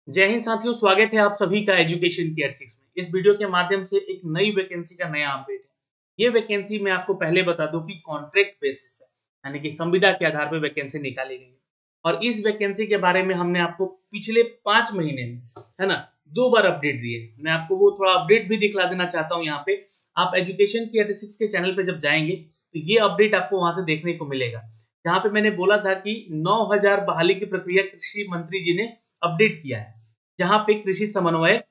जय हिंद साथियों, स्वागत है आप सभी का एजुकेशन केयर 6 में। इस वीडियो के माध्यम से एक नई वैकेंसी का नया अपडेट है। ये वैकेंसी मैं आपको पहले बता दूं कि कॉन्ट्रैक्ट बेसिस है, यानी कि संविदा के आधार पर वैकेंसी निकाली गई है। और इस वैकेंसी के बारे में हमने आपको पिछले 5 महीने में, है ना, 2 बार अपडेट दिए। मैं आपको वो थोड़ा अपडेट भी दिखला देना चाहता हूँ यहाँ पे। आप एजुकेशन केयर 6 के चैनल पे जब जाएंगे तो ये अपडेट आपको वहां से देखने को मिलेगा, जहाँ पे मैंने बोला था कि 9000 बहाली की प्रक्रिया कृषि मंत्री जी ने अपडेट किया है, जहां पे कृषि समन्वय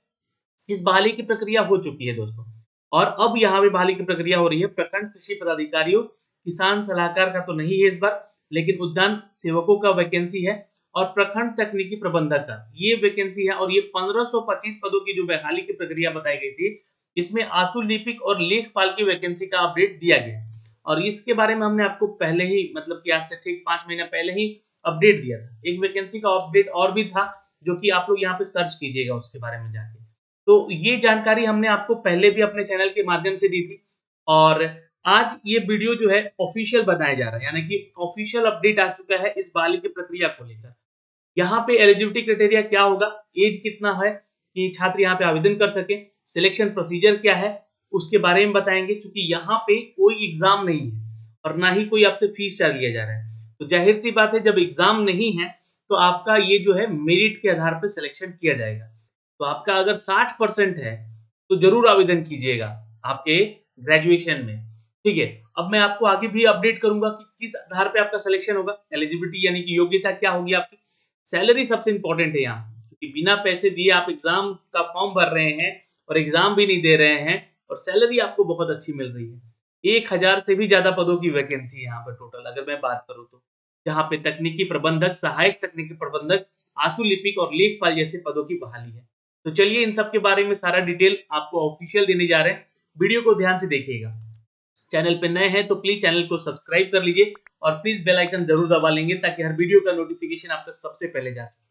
इस बहाली की प्रक्रिया हो चुकी है दोस्तों। और अब यहाँ पे बहाली की प्रक्रिया हो रही है प्रखंड कृषि पदाधिकारियों, किसान सलाहकार का तो नहीं है इस बार, लेकिन उद्यान सेवकों का वैकेंसी है और प्रखंड तकनीकी प्रबंधक का ये वैकेंसी है। और ये 1525 पदों की जो बहाली की प्रक्रिया बताई गई थी, इसमें आशु लिपिक और लेखपाल की वैकेंसी का अपडेट दिया गया। और इसके बारे में हमने आपको पहले ही, मतलब कि आज से ठीक 5 महीना पहले ही अपडेट दिया था। एक वैकेंसी का अपडेट और भी था, जो कि आप लोग यहाँ पे सर्च कीजिएगा उसके बारे में जाके। तो ये जानकारी हमने आपको पहले भी अपने चैनल के माध्यम से दी थी। और आज ये वीडियो जो है ऑफिशियल बनाया जा रहा है, यानी कि ऑफिशियल अपडेट आ चुका है इस बहाली की प्रक्रिया को लेकर। यहाँ पे एलिजिबिलिटी क्राइटेरिया क्या होगा, एज कितना है कि छात्र यहाँ पे आवेदन कर सके, सिलेक्शन प्रोसीजर क्या है उसके बारे में बताएंगे। क्योंकि यहाँ पे कोई एग्जाम नहीं है और ना ही कोई आपसे फीस चार्ज लिया जा रहा है, तो जाहिर सी बात है जब एग्जाम नहीं है तो आपका ये जो है मेरिट के आधार पर सिलेक्शन किया जाएगा। तो आपका अगर 60% है तो जरूर आवेदन कीजिएगा आपके ग्रेजुएशन में। ठीक है, अब मैं आपको आगे भी अपडेट करूंगा कि किस आधार पे आपका सिलेक्शन होगा। एलिजिबिलिटी यानी कि योग्यता क्या होगी आपकी। सैलरी सबसे इंपॉर्टेंट है यहाँ, क्योंकि बिना पैसे दिए आप एग्जाम का फॉर्म भर रहे हैं और एग्जाम भी नहीं दे रहे हैं, और सैलरी आपको बहुत अच्छी मिल रही है। 1000 से भी ज्यादा पदों की वैकेंसी है यहाँ पर टोटल, अगर मैं बात करूँ तो, जहाँ पे तकनीकी प्रबंधक, सहायक तकनीकी प्रबंधक, आशु लिपिक और लेखपाल जैसे पदों की बहाली है। तो चलिए इन सब के बारे में सारा डिटेल आपको ऑफिशियल देने जा रहे हैं। वीडियो को ध्यान से देखिएगा। चैनल पे नए हैं तो प्लीज चैनल को सब्सक्राइब कर लीजिए और प्लीज बेल आइकन जरूर दबा लेंगे, ताकि हर वीडियो का नोटिफिकेशन आप तक सबसे पहले जा सके।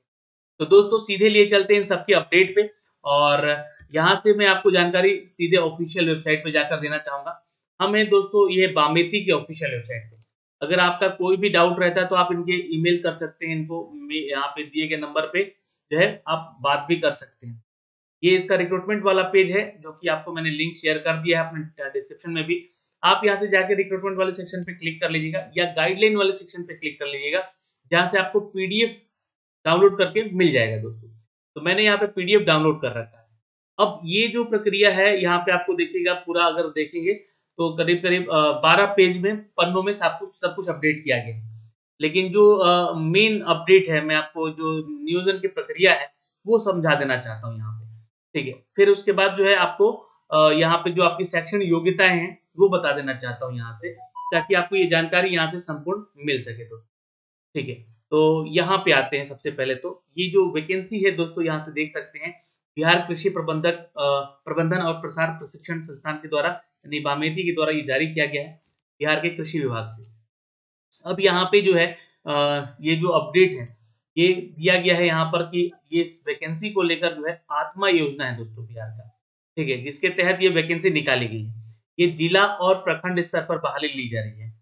तो दोस्तों सीधे लिए चलते हैं इन सबके अपडेट पे। और यहाँ से मैं आपको जानकारी सीधे ऑफिशियल वेबसाइट पे जाकर देना चाहूंगा। हम हैं दोस्तों ये बामेती के ऑफिशियल वेबसाइट पे। अगर आपका कोई भी डाउट रहता है तो आप इनके ईमेल कर सकते हैं, इनको यहाँ पे दिए गए नंबर पे जो है आप बात भी कर सकते हैं। ये इसका रिक्रूटमेंट वाला पेज है, जो कि आपको मैंने लिंक शेयर कर दिया है अपने डिस्क्रिप्शन में भी। आप यहाँ से जाकर रिक्रूटमेंट वाले सेक्शन पे क्लिक कर लीजिएगा या गाइडलाइन वाले सेक्शन पे क्लिक कर लीजिएगा, जहाँ से आपको पीडीएफ डाउनलोड करके मिल जाएगा दोस्तों। तो मैंने यहाँ पे पीडीएफ डाउनलोड कर रखा है। अब ये जो प्रक्रिया है यहाँ पे आपको देखिएगा पूरा, अगर देखेंगे तो करीब करीब 12 पेज में, पन्नों में सब कुछ अपडेट किया गया है। लेकिन जो मेन अपडेट है, मैं आपको जो नियोजन की प्रक्रिया है वो समझा देना चाहता हूँ यहाँ पे। ठीक है, फिर उसके बाद जो है आपको यहाँ पे जो आपकी शैक्षणिक योग्यताएं हैं वो बता देना चाहता हूँ यहाँ से, ताकि आपको ये जानकारी यहाँ से संपूर्ण मिल सके दोस्तों। ठीक है, तो यहाँ पे आते हैं। सबसे पहले तो ये जो वैकेंसी है दोस्तों, यहाँ से देख सकते हैं, बिहार कृषि प्रबंधक प्रबंधन और प्रसार प्रशिक्षण संस्थान के द्वारा, यानी बामेती के द्वारा ये जारी किया गया है, बिहार के कृषि विभाग से। अब यहाँ पे जो है ये जो अपडेट है ये दिया गया है यहाँ पर कि ये इस वैकेंसी को लेकर जो है आत्मा योजना है दोस्तों बिहार का। ठीक है, जिसके तहत ये वैकेंसी निकाली गई है। ये जिला और प्रखंड स्तर पर बहाली ली जा रही है,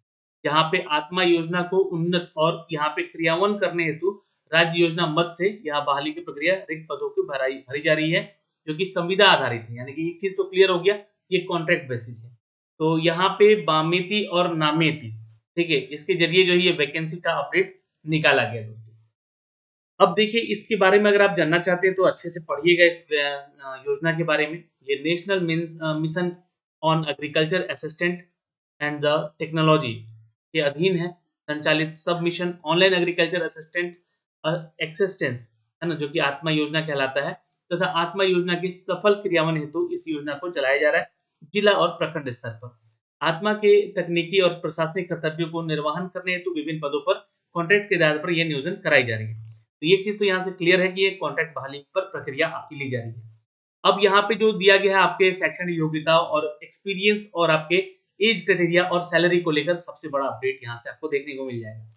जहाँ पे आत्मा योजना को उन्नत और यहाँ पे क्रियान्वयन करने हेतु राज्य योजना मद से यहाँ बहाली की प्रक्रिया रिक्त पदों की भरी जा रही है, जो कि संविदा आधारित है। यानी कि एक चीज तो क्लियर हो गया, ये कॉन्ट्रैक्ट बेसिस है। तो यहाँ पे बामेती और नामेती, ठीक है, इसके जरिए जो है ये वैकेंसी का अपडेट निकाला गया दोस्तों। अब देखिए इसके बारे में अगर आप जानना चाहते हैं तो अच्छे से पढ़िएगा इस योजना के बारे में। ये national mission on agriculture assistant and the technology के अधीन है संचालित सब mission online agriculture assistant existence, है ना, जो कि आत्मा योजना कहलाता है। तथा आत्मा योजना के सफल क्रियान्वयन हेतु इस योजना को चलाया जा रहा है जिला और प्रखंड स्तर पर। आत्मा के तकनीकी और प्रशासनिक कर्तव्यों को निर्वहन करने हेतु विभिन्न पदों पर कॉन्ट्रैक्ट के आधार पर यह नियोजन कराई जा रही है। तो ये चीज तो यहाँ से क्लियर है कि ये कॉन्ट्रैक्ट बहाली पर प्रक्रिया आपकी ली जा रही है। अब यहाँ पे जो दिया गया है आपके शैक्षणिक योग्यता और एक्सपीरियंस और आपके एज क्राइटेरिया और सैलरी को लेकर सबसे बड़ा अपडेट यहाँ से आपको देखने को मिल जाएगा।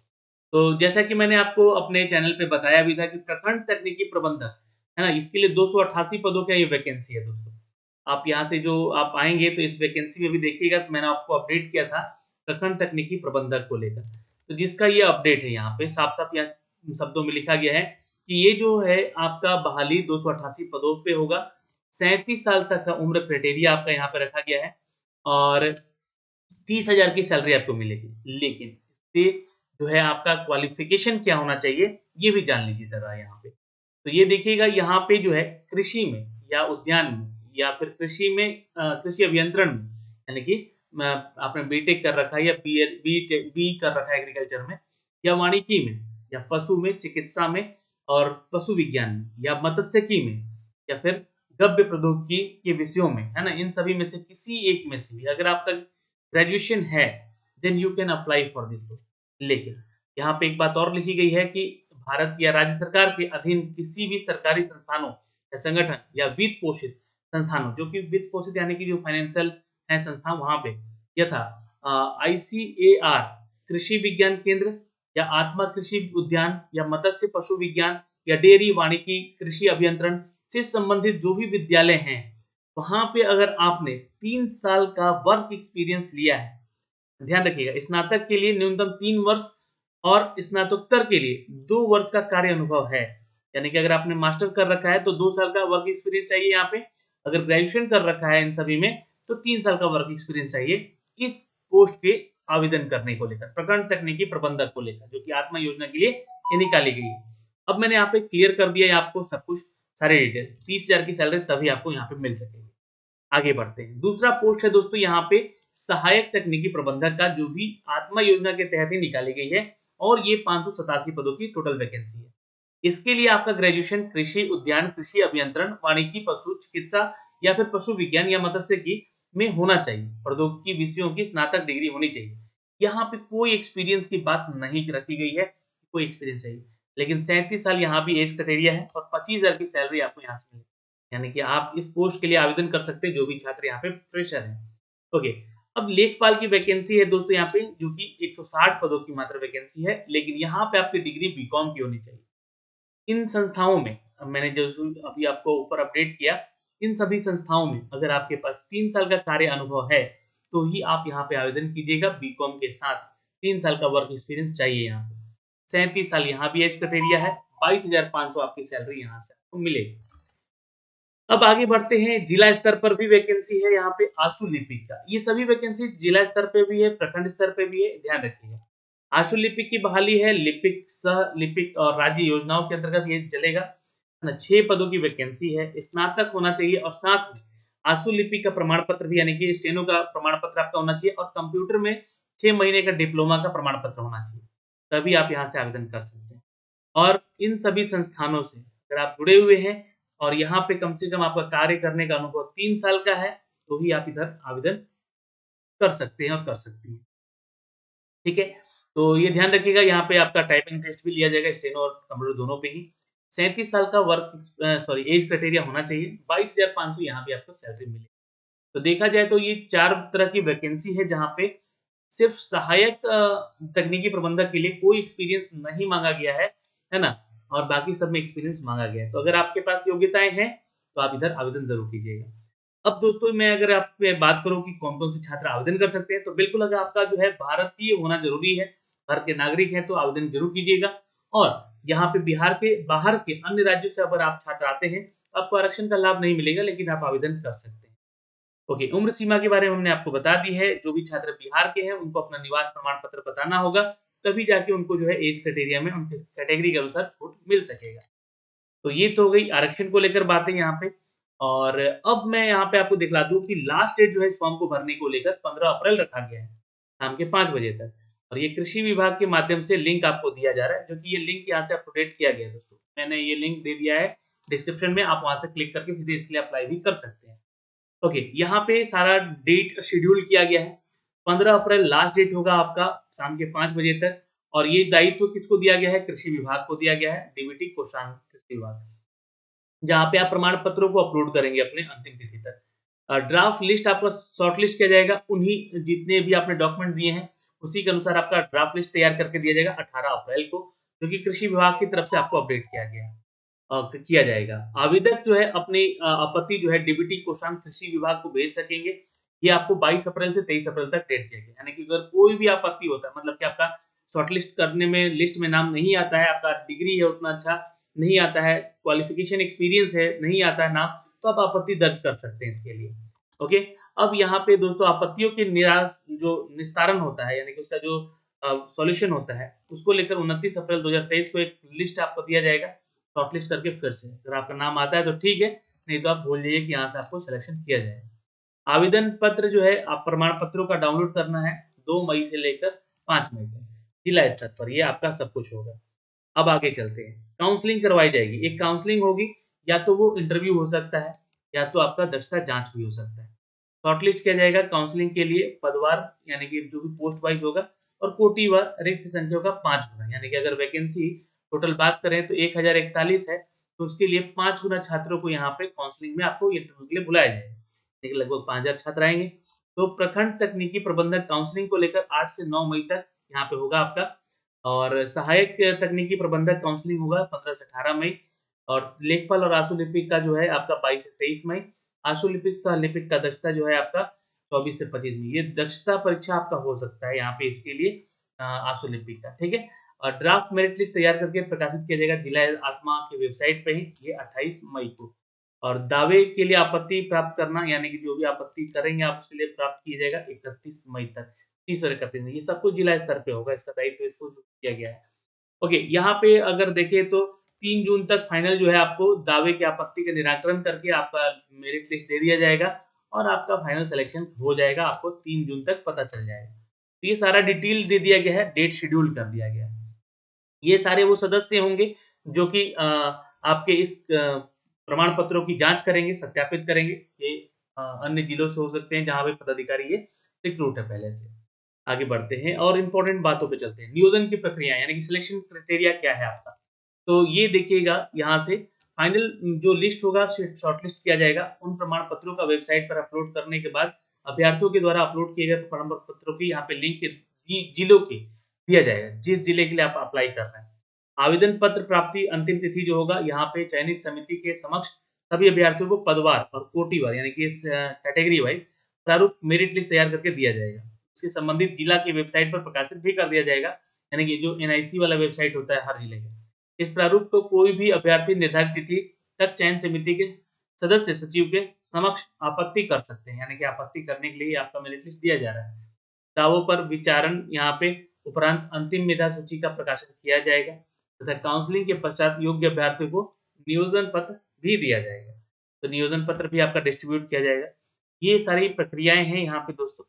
तो जैसा कि मैंने आपको अपने चैनल पे बताया भी था कि प्रखंड तकनीकी प्रबंधक, है ना, इसके लिए 288 पदों का ये वैकेंसी है दोस्तों। आप यहाँ से जो आप आएंगे तो इस वैकेंसी में भी देखिएगा, तो मैंने आपको अपडेट किया था प्रखंड तकनीकी प्रबंधक को लेकर। तो जिसका ये अपडेट है यहाँ पे साफ साफ यहाँ शब्दों में लिखा गया है कि ये जो है आपका बहाली 288 पदों पे होगा। 37 साल तक का उम्र क्राइटेरिया आपका यहाँ पे रखा गया है और 30,000 की सैलरी आपको मिलेगी। लेकिन इससे जो है आपका क्वालिफिकेशन क्या होना चाहिए, ये भी जान लीजिए ज़रा यहाँ पे। तो ये देखिएगा यहाँ पे जो है कृषि में या उद्यान में या फिर कृषि में कृषि अभियंत्रण में, यानी कि आपने बीटेक कर रखा है या बी कर रखा है एग्रीकल्चर में, या वानिकी में, या पशु में, चिकित्सा में और पशु विज्ञान में, या मत्स्यिकी में, या फिर गव्य प्रौद्योगिकी के विषयों में, है ना? इन सभी में से किसी एक में से भी अगर आपका ग्रेजुएशन है, then you can apply for this post. लेकिन यहाँ पे एक बात और लिखी गई है कि भारत या राज्य सरकार के अधीन किसी भी सरकारी संस्थानों या संगठन या वित्त पोषित संस्थानों, जो कि वित्त पोषित यानी कि जो फाइनेंशियल है संस्था, वहां पे यथा ICAR कृषि विज्ञान केंद्र या आत्मा कृषि उद्यान या मत्स्य पशु विज्ञान या डेयरी वानिकी कृषि अभियंत्रण से संबंधित जो भी विद्यालय हैं, वहां पे अगर आपने 3 साल का वर्क एक्सपीरियंस लिया है, ध्यान रखिएगा स्नातक के लिए न्यूनतम 3 वर्ष और स्नातकोत्तर के लिए 2 वर्ष का कार्य अनुभव है। यानी कि अगर आपने मास्टर कर रखा है तो 2 साल का वर्क एक्सपीरियंस चाहिए यहाँ पे। अगर ग्रेजुएशन कर रखा है इन सभी में तो 3 साल का वर्क एक्सपीरियंस चाहिए इस पोस्ट के आवेदन करने को लेकर, प्रखंड तकनीकी प्रबंधक को लेकर, जो कि आत्मा योजना के लिए ये निकाली गई है। अब मैंने यहाँ पे क्लियर कर दिया है आपको सब कुछ, सारे डिटेल। 30,000 की सैलरी तभी आपको यहाँ पे मिल सकेगी। आगे बढ़ते हैं। दूसरा पोस्ट है दोस्तों यहाँ पे सहायक तकनीकी प्रबंधक का, जो भी आत्मा योजना के तहत ही निकाली गई है और ये 587 पदों की टोटल वैकेंसी है। इसके लिए आपका ग्रेजुएशन कृषि उद्यान, कृषि अभियंत्रण, वानिकी, पशु चिकित्सा या फिर पशु विज्ञान या मत्स्यिकी में होना चाहिए। प्रौद्योगिकी विषयों की स्नातक डिग्री होनी चाहिए। यहाँ पे कोई एक्सपीरियंस की बात नहीं रखी गई है, कोई एक्सपीरियंस चाहिए। लेकिन 37 साल यहाँ भी एज क्राइटेरिया है और 25,000 की सैलरी आपको यहाँ से मिलेगी। यानी कि आप इस पोस्ट के लिए आवेदन कर सकते हैं जो भी छात्र यहाँ पे फ्रेशर हैं। ओके, अब लेखपाल की वैकेंसी है दोस्तों यहाँ पे, जो कि 160 पदों की मात्र वैकेंसी है। लेकिन यहाँ पे आपकी डिग्री बीकॉम की होनी चाहिए। इन संस्थाओं में, अब मैंने जो अभी आपको ऊपर अपडेट किया, इन सभी संस्थाओं में अगर आपके पास 3 साल का कार्य अनुभव है तो ही आप यहाँ पे आवेदन कीजिएगा। बीकॉम के साथ 3 साल का वर्क एक्सपीरियंस चाहिए यहाँ पे। 37 साल यहाँ भी एज क्राइटेरिया है। 22,500 आपकी सैलरी यहाँ से आपको मिलेगी। अब आगे बढ़ते हैं। जिला स्तर पर भी वैकेंसी है यहाँ पे आशु लिपिक का। ये सभी वैकेंसी जिला स्तर पे भी है, प्रखंड स्तर पे भी है, ध्यान रखिएगा। आशु लिपिक की बहाली है, लिपिक, सह लिपिक और राज्य योजनाओं के अंतर्गत ये चलेगा, है ना। 6 पदों की वैकेंसी है। स्नातक होना चाहिए और साथ में आशु लिपिक का प्रमाण पत्र भी, यानी कि स्टेनो का प्रमाण पत्र आपका होना चाहिए और कंप्यूटर में 6 महीने का डिप्लोमा का प्रमाण पत्र होना चाहिए, तभी आप यहाँ से आवेदन कर सकते हैं। और इन सभी संस्थानों से अगर आप जुड़े हुए हैं और यहाँ पे कम से कम आपका कार्य करने का अनुभव 3 साल का है, तो ही आप इधर आवेदन कर सकते हैं और कर सकती हैं। ठीक है, तो ये ध्यान रखिएगा, यहाँ पे आपका टाइपिंग टेस्ट भी लिया जाएगा, स्टेनो और कंप्यूटर दोनों पे ही। 37 साल का एज क्राइटेरिया होना चाहिए। 22,500 यहाँ भी आपको सैलरी मिलेगी। तो देखा जाए तो ये 4 तरह की वैकेंसी है जहाँ पे सिर्फ सहायक तकनीकी प्रबंधक के लिए कोई एक्सपीरियंस नहीं मांगा गया है ना? और बाकी सब में एक्सपीरियंस मांगा गया है। तो अगर आपके पास योग्यताएं हैं तो आप इधर आवेदन जरूर कीजिएगा। अब दोस्तों मैं अगर आप पे बात करूं कि कौन-कौन से छात्र आवेदन कर सकते हैं, तो बिल्कुल अगर आपका जो है भारतीय होना जरूरी है, भारत के नागरिक हैं, तो आवेदन जरूर कीजिएगा। और यहाँ पे बिहार के बाहर के अन्य राज्यों से अगर आप छात्र आते हैं, आपको आरक्षण का लाभ नहीं मिलेगा, लेकिन आप आवेदन कर सकते हैं। ओके, उम्र सीमा के बारे में हमने आपको बता दी है। जो भी छात्र बिहार के हैं उनको अपना निवास प्रमाण पत्र बताना होगा, तभी जाके उनको जो है एज क्राइटेरिया में उनके कैटेगरी के अनुसार छूट मिल सकेगा। तो ये तो हो गई आरक्षण को लेकर बातें यहाँ पे। और अब मैं यहाँ पे आपको दिखला दूं कि लास्ट डेट जो है इस फॉर्म को भरने को लेकर 15 अप्रैल रखा गया है, शाम के 5 बजे तक। और ये कृषि विभाग के माध्यम से लिंक आपको दिया जा रहा है, जो कि ये लिंक यहाँ से अपडेट किया गया है दोस्तों। मैंने ये लिंक दे दिया है डिस्क्रिप्शन में, आप वहां से क्लिक करके सीधे इसके लिए अप्लाई भी कर सकते हैं। ओके, यहाँ पे सारा डेट शेड्यूल किया गया है। 15 अप्रैल लास्ट डेट होगा आपका शाम के 5 बजे तक। और ये दायित्व किसको दिया गया है? कृषि विभाग को दिया गया है, डीबीटी कोषांग कृषि विभाग, जहाँ पे आप प्रमाण पत्रों को अपलोड करेंगे अपने अंतिम तिथि तक। ड्राफ्ट लिस्ट आपका शॉर्ट लिस्ट किया जाएगा, उन्हीं जितने भी आपने डॉक्यूमेंट दिए हैं उसी के अनुसार आपका ड्राफ्ट लिस्ट तैयार करके दिया जाएगा 18 अप्रैल को, जो कि कृषि विभाग की तरफ से आपको अपडेट किया गया है, किया जाएगा। आवेदक जो है अपनी आपत्ति जो है डीबीटी कोषांग कृषि विभाग को भेज सकेंगे। ये आपको 22 अप्रैल से 23 अप्रैल तक डेट दिया गया, यानी कि अगर कोई भी आपत्ति होता है, मतलब कि आपका शॉर्टलिस्ट करने में लिस्ट में नाम नहीं आता है, आपका डिग्री है उतना अच्छा, नहीं आता है, क्वालिफिकेशन एक्सपीरियंस है, नहीं आता है नाम, तो आप आपत्ति दर्ज कर सकते हैं इसके लिए। ओके, अब यहाँ पे दोस्तों आपत्तियों के जो निस्तारण होता है, यानी कि उसका जो सॉल्यूशन होता है, उसको लेकर 29 अप्रैल 2023 को एक लिस्ट आपको दिया जाएगा, शॉर्टलिस्ट करके फिर से अगर आपका नाम आता है तो ठीक है, नहीं तो आप भूल जाइए कि यहाँ से आपको सिलेक्शन किया जाएगा। आवेदन पत्र जो है आप प्रमाण पत्रों का डाउनलोड करना है 2 मई से लेकर 5 मई तक जिला स्तर पर, ये आपका सब कुछ होगा। अब आगे चलते हैं, काउंसलिंग करवाई जाएगी, एक काउंसलिंग होगी, या तो वो इंटरव्यू हो सकता है या तो आपका दक्षता जांच भी हो सकता है। शॉर्टलिस्ट किया जाएगा काउंसलिंग के लिए पदवार, यानी कि जो भी पोस्ट वाइज होगा, और कोटिवार रिक्त संख्या का 5 गुना, यानी कि अगर वैकेंसी टोटल बात करें तो 1041 है, तो उसके लिए 5 गुना छात्रों को यहाँ पे काउंसलिंग में आपको इंटरव्यू के लिए बुलाया जाएगा, यानी कि लगभग 5000 छात्र आएंगे। तो प्रखंड तकनीकी प्रबंधक काउंसलिंग को लेकर 8 से 9 मई तक यहाँ पे होगा आपका, और सहायक तकनीकी प्रबंधक काउंसलिंग होगा 15 से 18 मई, और लेखपाल और आशुलिपिक का जो है आपका 22 से 23 मई, आशुलिपिक सह लिपिक का दक्षता जो है आपका 24 से 25 मई। ये दक्षता परीक्षा आपका हो सकता है यहाँ पे इसके लिए आशुलिपिक का, ठीक है। और ड्राफ्ट मेरिट लिस्ट तैयार करके प्रकाशित किया जाएगा जिला आत्मा की वेबसाइट पे ही, ये 28 मई को। और दावे के लिए आपत्ति प्राप्त करना, यानी कि जो भी आपत्ति करेंगे आप उसके लिए प्राप्त किया जाएगा 31 मई तक, 30 और 31 मई, ये सब कुछ जिला स्तर पे होगा, इसका दायित्व इसको जो किया गया है। ओके, यहाँ पे अगर देखें तो 3 जून तक फाइनल जो है आपको दावे की आपत्ति का निराकरण करके आपका मेरिट लिस्ट दे दिया जाएगा, और आपका फाइनल सिलेक्शन हो जाएगा, आपको 3 जून तक पता चल जाएगा। तो ये सारा डिटेल दे दिया गया है, डेट शेड्यूल कर दिया गया है। ये सारे वो सदस्य होंगे जो कि आपके इस प्रमाण पत्रों की जांच करेंगे, सत्यापित करेंगे। ये अन्य जिलों से हो सकते हैं जहां पे पदाधिकारी ये रिक्रूट है पहले से। आगे बढ़ते हैं और इम्पोर्टेंट बातों पे चलते हैं। नियोजन की प्रक्रिया यानी कि सिलेक्शन क्राइटेरिया क्या है आपका, तो ये देखिएगा यहाँ से फाइनल जो लिस्ट होगा शॉर्टलिस्ट किया जाएगा, उन प्रमाण पत्रों का वेबसाइट पर अपलोड करने के बाद अभ्यर्थियों के द्वारा अपलोड किए गए प्रमाण पत्रों की यहाँ पे लिंक जिलों की दिया जाएगा, जिस जिले के लिए आप अप्लाई कर रहे हैं। आवेदन पत्र प्राप्ति अंतिम तिथि जो होगा यहाँ पे चयनित समिति के समक्ष सभी अभ्यर्थियों को पदवार और कोटिवार यानी कि इस कैटेगरी वाइज प्रारूप मेरिट लिस्ट तैयार करके दिया जाएगा। उसके संबंधित जिला की वेबसाइट पर प्रकाशित भी कर दिया जाएगा, यानी कि जो एनआईसी वाला वेबसाइट होता है हर जिले का। इस प्रारूप को कोई भी अभ्यर्थी निर्धारित तिथि तक चयन समिति के सदस्य सचिव के समक्ष आपत्ति कर सकते हैं, यानी कि आपत्ति करने के लिए आपका मेरिट लिस्ट दिया जा रहा है। दावों पर विचारण यहाँ पे उपरांत अंतिम मेधा सूची का प्रकाशन किया जाएगा तथा काउंसलिंग के पश्चात योग्य अभ्यर्थियों को नियोजन पत्र भी दिया जाएगा। तो नियोजन पत्र भी आपका डिस्ट्रीब्यूट किया जाएगा। ये सारी प्रक्रियाएं हैं यहाँ पे दोस्तों,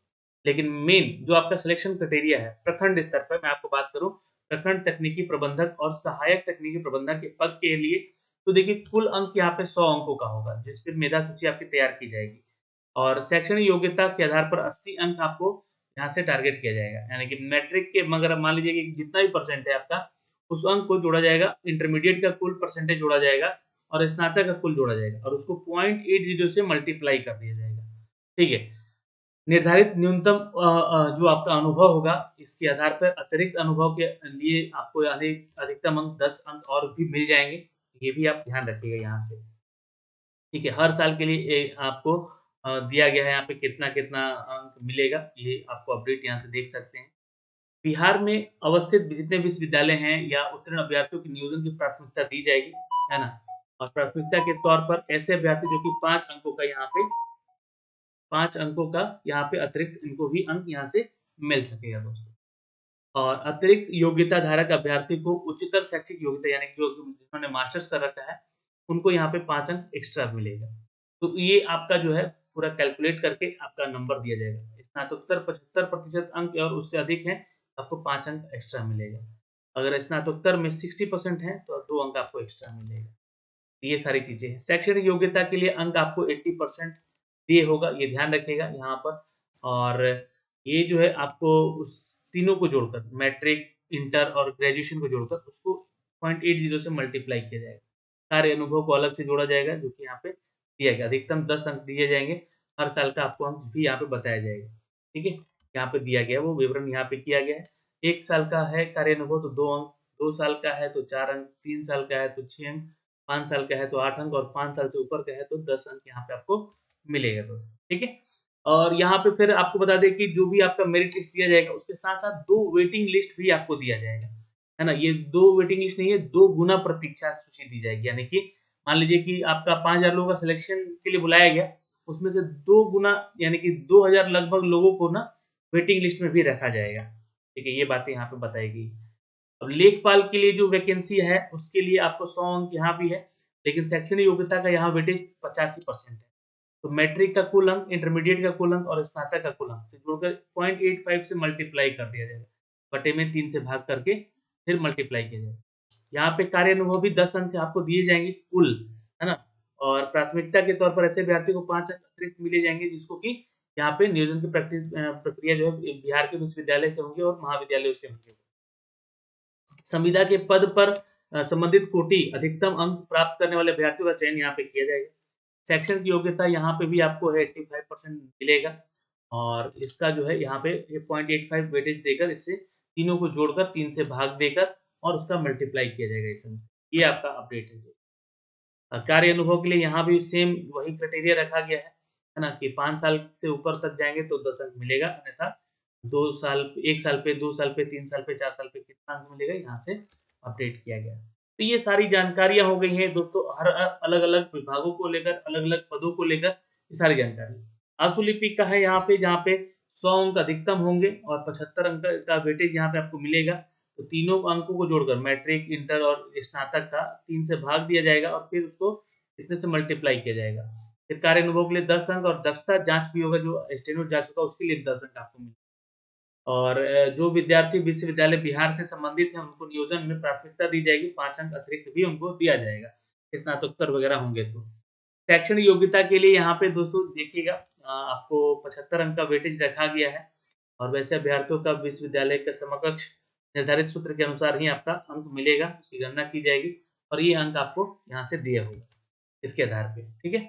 लेकिन मेन जो आपका सिलेक्शन क्राइटेरिया है प्रखंड स्तर पर मैं आपको बात करूं, प्रखंड तकनीकी प्रबंधक और सहायक तकनीकी प्रबंधक के पद के लिए, तो देखिए कुल अंक यहाँ पे 100 अंकों का होगा, जिस पर मेधा सूची आपकी तैयार की जाएगी, और शैक्षणिक योग्यता के आधार पर 80 अंक आपको यहाँ से टारगेट किया जाएगा, यानी कि मैट्रिक के मगर मान लीजिए कि जितना भी परसेंट है आपका, उस अंक को जोड़ा जाएगा, इंटरमीडिएट का कुल परसेंटेज जोड़ा जाएगा और स्नातक का कुल जोड़ा जाएगा, और उसको 0.80 से मल्टीप्लाई कर दिया जाएगा, ठीक है। निर्धारित न्यूनतम जो आपका अनुभव होगा, इसके आधार पर अतिरिक्त अनुभव के लिए आपको अधिकतम अंक 10 अंक और भी मिल जाएंगे, ये भी आप ध्यान रखिएगा यहाँ से, ठीक है। हर साल के लिए आपको दिया गया है यहाँ पे कितना कितना अंक मिलेगा, ये आपको अपडेट यहाँ से देख सकते हैं। बिहार में अवस्थित जितने विश्वविद्यालय हैं या उत्तीर्ण अभ्यर्थियों की नियोजन की प्राथमिकता दी जाएगी, है ना। और प्राथमिकता के तौर पर ऐसे अभ्यर्थी जो कि 5 अंकों का यहाँ पे 5 अंकों का यहाँ पे अतिरिक्त इनको भी अंक यहाँ से मिल सकेगा दोस्तों। और अतिरिक्त योग्यता धारक अभ्यर्थी को उच्चतर शैक्षिक योग्यता यानी कि जो जिन्होंने मास्टर्स कर रखा है, उनको यहाँ पे 5 अंक एक्स्ट्रा मिलेगा। तो ये आपका जो है पूरा कैलकुलेट करके आपका नंबर दिया जाएगा। स्नातकोत्तर 75% अंक और उससे अधिक है, आपको 5 अंक एक्स्ट्रा मिलेगा। अगर स्नातकोत्तर में 60% है तो 2 अंक आपको एक्स्ट्रा मिलेगा। ये सारी चीजें हैं। शैक्षणिक योग्यता के लिए अंक आपको 80% दिए होगा, ये ध्यान रखिएगा यहाँ पर। और ये जो है आपको उस तीनों को जोड़कर मैट्रिक, इंटर और ग्रेजुएशन को जोड़कर उसको 0.80 से मल्टीप्लाई किया जाएगा। कार्य अनुभव को अलग से जोड़ा जाएगा जो कि यहाँ पे दिया गया। अधिकतम 10 अंक दिए जाएंगे, हर साल का आपको अंक भी यहाँ पे बताया जाएगा, ठीक है। यहाँ पे दिया गया वो विवरण यहाँ पे किया गया है। 1 साल का है कार्य अनुभव तो 2 अंक, 2 साल का है तो 4 अंक, 3 साल का है तो 6 अंक, 5 साल का है तो 8 अंक, और 5 साल से ऊपर का है तो 10 अंक यहाँ पे आपको मिलेगा दोस्तों, ठीक है। और यहाँ पे फिर आपको बता दें कि जो भी आपका मेरिट लिस्ट दिया जाएगा उसके साथ साथ 2 वेटिंग लिस्ट भी आपको दिया जाएगा। है ना, ये 2 वेटिंग लिस्ट नहीं है, 2 गुना प्रतीक्षा सूची दी जाएगी। यानी कि मान लीजिए कि आपका 5000 लोगों का सिलेक्शन के लिए बुलाया गया, उसमें से 2 गुना यानी कि 2000 लगभग लोगों को ना वेटिंग लिस्ट में भी रखा जाएगा। ठीक है, ये बातें यहाँ पे बताई गई। अब लेखपाल के लिए जो वैकेंसी है उसके लिए आपको 100 अंक यहाँ भी है, लेकिन शैक्षणिक योग्यता का यहाँ वेटेज 85% है। तो मैट्रिक का कुल अंक, इंटरमीडिएट का कुल अंक और स्नातक का कुल अंक से जोड़कर 0.85 से मल्टीप्लाई कर दिया जाएगा, बटे में 3 से भाग करके फिर मल्टीप्लाई किया जाएगा। यहाँ पे कार्य अनुभव भी 10 अंक आपको दिए जाएंगे कुल, है ना, और प्राथमिकता के तौर पर ऐसे अभ्यर्थी को 5 अंक अतिरिक्त मिले जाएंगे, जिसको कि यहाँ पे नियोजन की प्रक्रिया जो है बिहार के विश्वविद्यालय से होंगे और महाविद्यालयों से होंगे। संविदा के पद पर संबंधित कोटि अधिकतम अंक प्राप्त करने वाले अभ्यर्थियों का चयन यहाँ पे किया जाएगा। शैक्षणिक योग्यता यहाँ पे भी आपको है 85% मिलेगा, और इसका जो है यहाँ पे 0.85 वेटेज देकर इससे तीनों को जोड़कर 3 से भाग देकर और उसका मल्टीप्लाई किया जाएगा इस अंक से। ये आपका अपडेट है। कार्य अनुभव के लिए यहाँ भी सेम वही क्राइटेरिया रखा गया है ना, कि 5 साल से ऊपर तक जाएंगे तो 10 अंक मिलेगा, अन्यथा 2 साल, 1 साल पे, 2 साल पे, 3 साल पे, 4 साल पे कितना अंक मिलेगा यहाँ से अपडेट किया गया। तो ये सारी जानकारियां हो गई हैं दोस्तों, हर अलग-अलग विभागों को लेकर, अलग-अलग पदों को लेकर ये सारी जानकारी। आशुलिपिक का है यहाँ पे, जहाँ पे 100 अंक अधिकतम होंगे और 75 अंक का वेटेज यहाँ पे आपको मिलेगा। तो तीनों अंकों को जोड़कर मैट्रिक, इंटर और स्नातक का 3 से भाग दिया जाएगा और फिर उसको इतने से मल्टीप्लाई किया जाएगा। फिर कार्य अनुभव के लिए 10 अंक और दक्षता जांच भी होगा, जो स्टेनो जांच होगा उसके लिए 10 अंक आपको मिलेगा। और जो विद्यार्थी विश्वविद्यालय बिहार से संबंधित हैं उनको नियोजन में प्राथमिकता दी जाएगी, 5 अंक अतिरिक्त भी उनको दिया जाएगा, स्नातकोत्तर वगैरह होंगे तो। शैक्षणिक योग्यता के लिए यहाँ पे दोस्तों देखिएगा, आपको 75 अंक का वेटेज रखा गया है, और वैसे अभ्यर्थियों का विश्वविद्यालय के समकक्ष निर्धारित सूत्र के अनुसार ही आपका अंक मिलेगा, उसकी गणना की जाएगी और ये अंक आपको यहाँ से दिया होगा इसके आधार पे। ठीक है,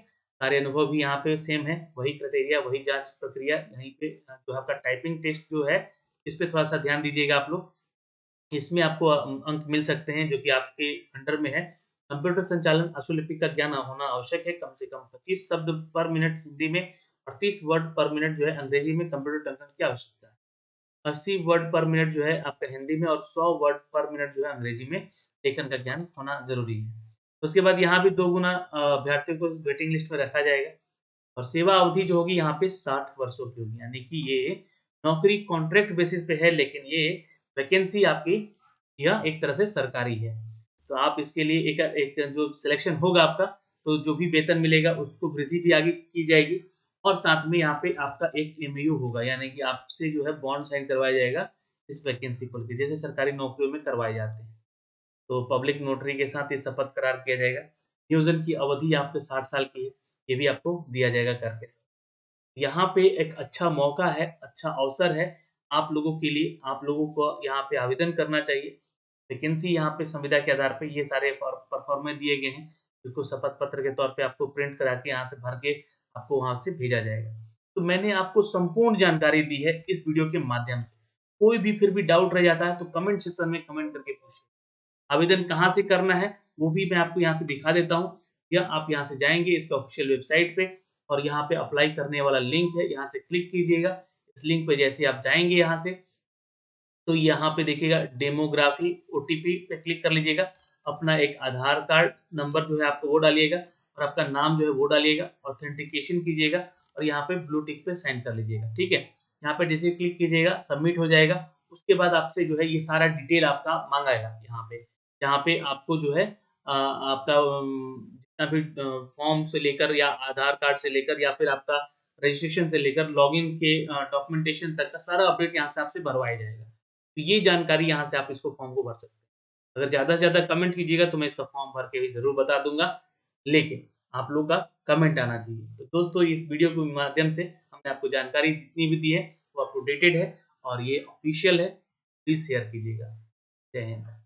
कार्य अनुभव भी यहाँ पे सेम है, वही क्राइटेरिया, वही जांच प्रक्रिया। यहीं पे जो आपका टाइपिंग टेस्ट जो है, इस पे थोड़ा सा ध्यान दीजिएगा आप लोग। इसमें आपको अंक मिल सकते हैं जो कि आपके अंडर में है। कंप्यूटर संचालन, अश्वलिपि का ज्ञान होना आवश्यक है। कम से कम 25 शब्द पर मिनट हिंदी में और 30 वर्ड पर मिनट जो है अंग्रेजी में कंप्यूटर टंकन की आवश्यकता है। 80 वर्ड पर मिनट जो है आपका हिंदी में और 100 वर्ड पर मिनट जो है अंग्रेजी में लेखन का ज्ञान होना जरूरी है। उसके बाद यहाँ भी 2 गुना अभ्यर्थियों को वेटिंग लिस्ट में रखा जाएगा, और सेवा अवधि जो होगी यहाँ पे 60 वर्षों की होगी। यानी कि ये नौकरी कॉन्ट्रैक्ट बेसिस पे है, लेकिन ये वैकेंसी आपकी यह एक तरह से सरकारी है। तो आप इसके लिए एक जो सिलेक्शन होगा आपका, तो जो भी वेतन मिलेगा उसको वृद्धि भी आगे की जाएगी, और साथ में यहाँ पे आपका एक एमओयू होगा, यानी कि आपसे जो है बॉन्ड साइन करवाया जाएगा इस वैकेंसी को लेकर, जैसे सरकारी नौकरियों में करवाए जाते हैं। तो पब्लिक नोटरी के साथ ये शपथ करार किया जाएगा। नियोजन की अवधि आपके 60 साल की है, ये भी आपको दिया जाएगा करके। यहाँ पे एक अच्छा मौका है, अच्छा अवसर है आप लोगों के लिए, आप लोगों को यहाँ पे आवेदन करना चाहिए। वैकेंसी यहाँ पे संविदा के आधार पे ये सारे परफॉर्मे दिए गए हैं, जिसको शपथ पत्र के तौर पे आपको प्रिंट करा के यहाँ से भर के आपको वहाँ से भेजा जाएगा। तो मैंने आपको संपूर्ण जानकारी दी है इस वीडियो के माध्यम से। कोई भी फिर भी डाउट रह जाता है तो कमेंट सेक्शन में कमेंट करके पूछिए। आवेदन कहाँ से करना है वो भी मैं आपको यहाँ से दिखा देता हूँ, या आप यहाँ से जाएंगे इसका ऑफिशियल वेबसाइट पे, और यहाँ पे अप्लाई करने वाला लिंक है, यहाँ से क्लिक कीजिएगा। इस लिंक पे जैसे आप जाएंगे यहाँ से, तो यहाँ पे देखिएगा डेमोग्राफी, ओटीपी पे क्लिक कर लीजिएगा। अपना एक आधार कार्ड नंबर जो है आपको वो डालिएगा, और आपका नाम जो है वो डालिएगा, ऑथेंटिकेशन कीजिएगा और यहाँ पे ब्लू टिक पे साइन कर लीजिएगा। ठीक है, यहाँ पे जैसे क्लिक कीजिएगा सबमिट हो जाएगा। उसके बाद आपसे जो है ये सारा डिटेल आपका मांगाएगा यहाँ पे, जहाँ पे आपको जो है आपका जितना भी फॉर्म से लेकर या आधार कार्ड से लेकर या फिर आपका रजिस्ट्रेशन से लेकर लॉगिन के डॉक्यूमेंटेशन तक का सारा अपडेट यहाँ से आपसे भरवाया जाएगा। तो ये जानकारी यहाँ से आप इसको फॉर्म को भर सकते हैं। अगर ज़्यादा से ज़्यादा कमेंट कीजिएगा तो मैं इसका फॉर्म भर के भी ज़रूर बता दूंगा, लेकिन आप लोग का कमेंट आना चाहिए। तो दोस्तों इस वीडियो के माध्यम से हमने आपको जानकारी जितनी भी दी है वो अपडेटेड है और ये ऑफिशियल है, प्लीज़ शेयर कीजिएगा। जय हिंद।